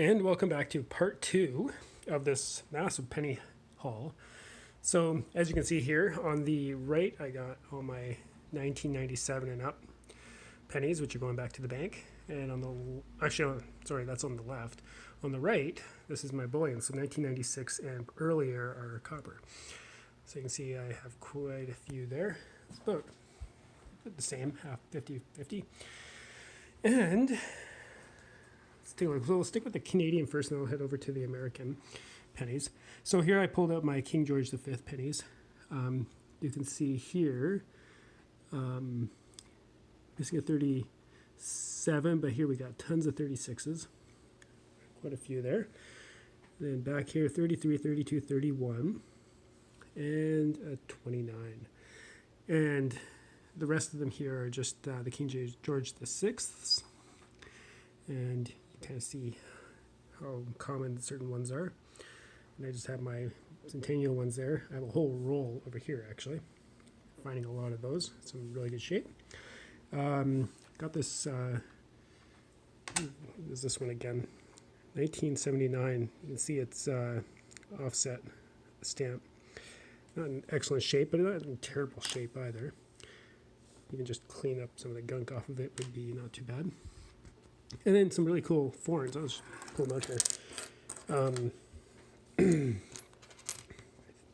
And welcome back to part two of this massive penny haul. So as you can see here on the right, I got all my 1997 and up pennies, which are going back to the bank. And on the, actually, sorry, that's on the left. On the right, this is my bullion. So 1996 and earlier are copper. So you can see I have quite a few there. It's about the same, half 50-50. And let's take a look. So we'll stick with the Canadian first, and then I'll head over to the American pennies. So here I pulled out my King George V pennies. You can see here, missing a 37, but here we got tons of 36s. Quite a few there. Then back here, 33, 32, 31, and a 29. And the rest of them here are just the King George VI. And you kind of see how common certain ones are. And I just have my Centennial ones there. I have a whole roll over here, actually. Finding a lot of those. It's in really good shape. Got this, is this one again. 1979. You can see it's offset stamp. Not in excellent shape, but not in terrible shape either. You can just clean up some of the gunk off of it, would be not too bad. And then some really cool foreigns. I'll just pull them out here.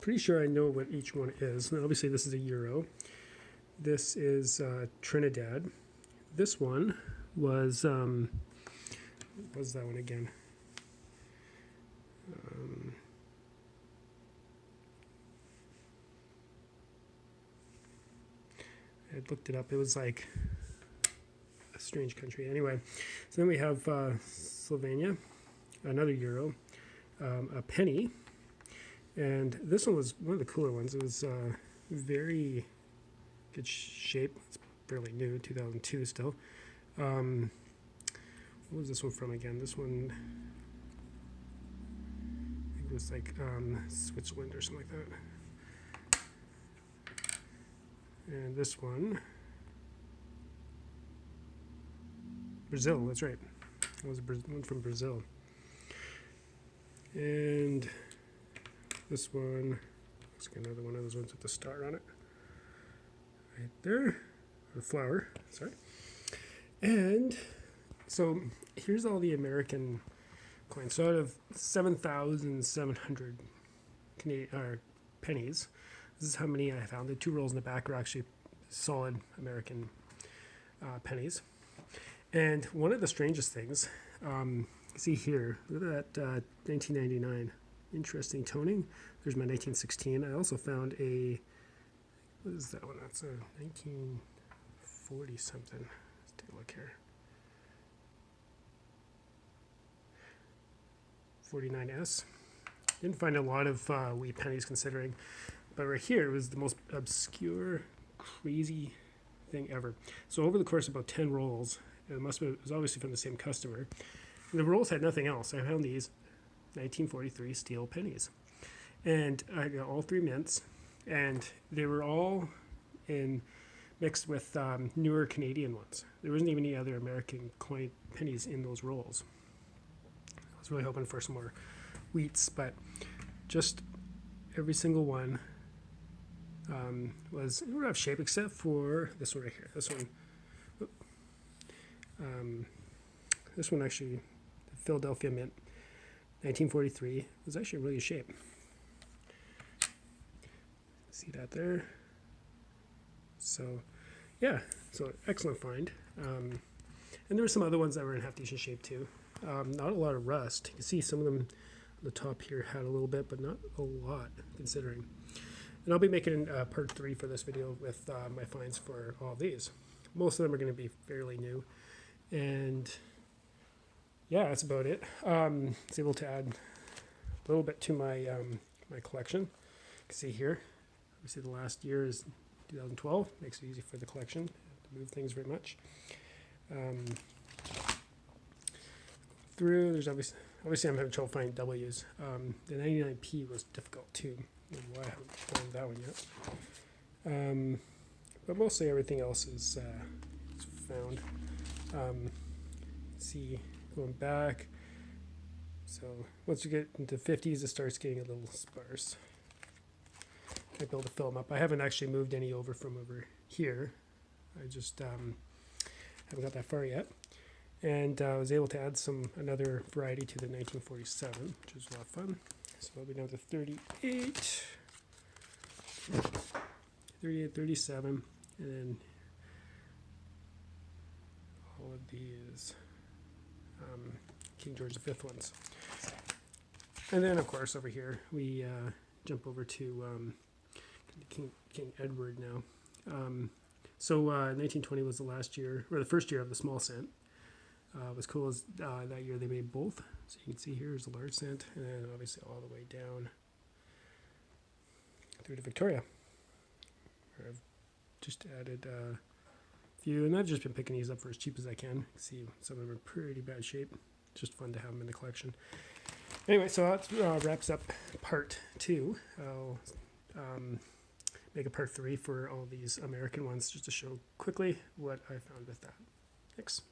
Pretty sure I know what each one is. Now, obviously, this is a euro. This is Trinidad. This one was, what was that one again? I looked it up. It was like a strange country. Anyway, so then we have Slovenia, another euro, a penny, and this one was one of the cooler ones. It was very good shape. It's fairly new, 2002 still. What was this one from again? This one, I think it was like Switzerland or something like that. And this one, Brazil, that's right. It was one from Brazil. And this one, looks like another one of those ones with the star on it. Right there, the flower, sorry. And so here's all the American coins. So out of 7,700 pennies, this is how many I found. The two rolls in the back are actually solid American pennies. And one of the strangest things, see here, look at that 1999. Interesting toning. There's my 1916. I also found a, what is that one? That's a 1940 something. Let's take a look here. 49S. Didn't find a lot of wee pennies considering. But right here was the most obscure, crazy thing ever. So over the course of about 10 rolls, it was obviously from the same customer. And the rolls had nothing else. I found these 1943 steel pennies. And I got all three mints, and they were all mixed with newer Canadian ones. There wasn't even any other American coin pennies in those rolls. I was really hoping for some more wheats, but just every single one was in rough shape, except for this one right here. This one actually, the Philadelphia Mint, 1943, was actually in really good shape. See that there? So, yeah, so excellent find. And there were some other ones that were in half decent shape too. Not a lot of rust. You can see some of them on the top here had a little bit, but not a lot considering. And I'll be making part 3 for this video with my finds for all of these. Most of them are going to be fairly new. And yeah, that's about it. I was able to add a little bit to my my collection. You can see here, obviously the last year is 2012. Makes it easy for the collection to move things very much. There's obviously I'm having trouble finding W's. The 99p was difficult too. I don't know why I haven't found that one yet. But mostly everything else is found. See, going back, So once you get into 50s, it starts getting a little sparse. Might be able to fill them up. I haven't actually moved any over from over here. I just haven't got that far yet. And I was able to add another variety to the 1947, which was a lot of fun. So I'll be down to 38, 37, and then all of these King George V ones. And then, of course, over here, we jump over to King Edward now. So 1920 was the last year, or the first year of the small cent. It was cool as that year they made both. So you can see here is the large cent, and then obviously all the way down through to Victoria. I've just added a few, and I've just been picking these up for as cheap as I can. See, some of them are pretty bad shape. Just fun to have them in the collection. Anyway, so that wraps up part 2. I'll make a part 3 for all these American ones just to show quickly what I found with that. Thanks.